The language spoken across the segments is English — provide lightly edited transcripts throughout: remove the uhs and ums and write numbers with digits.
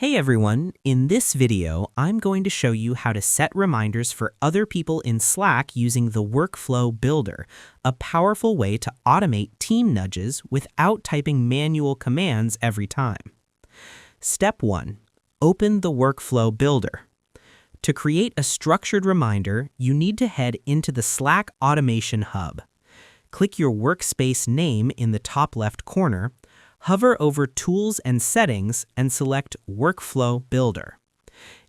Hey everyone, in this video, I'm going to show you how to set reminders for other people in Slack using the Workflow Builder, a powerful way to automate team nudges without typing manual commands every time. Step 1. Open the Workflow Builder. To create a structured reminder, you need to head into the Slack Automation Hub. Click your workspace name in the top left corner, hover over Tools and Settings, and select Workflow Builder.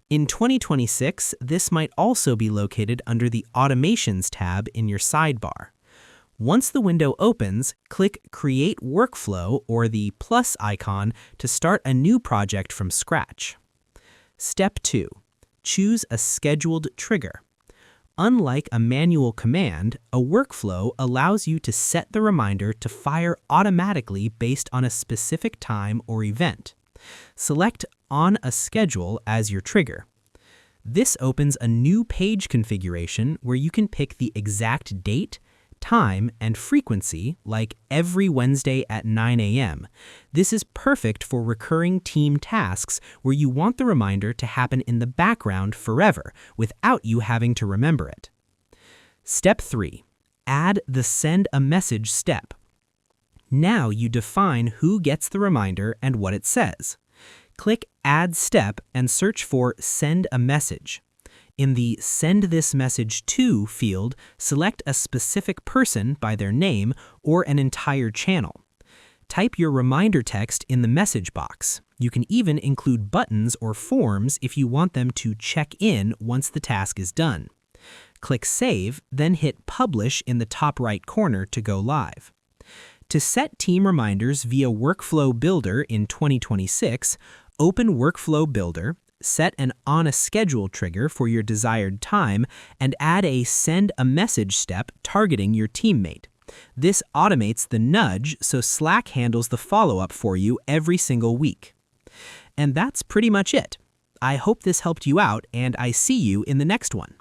In 2026, this might also be located under the Automations tab in your sidebar. Once the window opens, click Create Workflow or the plus icon to start a new project from scratch. Step 2. Choose a scheduled trigger. Unlike a manual command, a workflow allows you to set the reminder to fire automatically based on a specific time or event. Select On a Schedule as your trigger. This opens a new page configuration where you can pick the exact date, time, and frequency, like every Wednesday at 9 a.m. This is perfect for recurring team tasks where you want the reminder to happen in the background forever without you having to remember it. Step 3. Add the Send a Message step. Now you define who gets the reminder and what it says. Click Add Step and search for Send a Message. In the Send this message to field, select a specific person by their name or an entire channel. Type your reminder text in the message box. You can even include buttons or forms if you want them to check in once the task is done. Click Save, then hit Publish in the top right corner to go live. To set team reminders via Workflow Builder in 2026, open Workflow Builder, set an On a Schedule trigger for your desired time, and add a Send a Message step targeting your teammate. This automates the nudge so Slack handles the follow-up for you every single week. And that's pretty much it. I hope this helped you out, and I see you in the next one.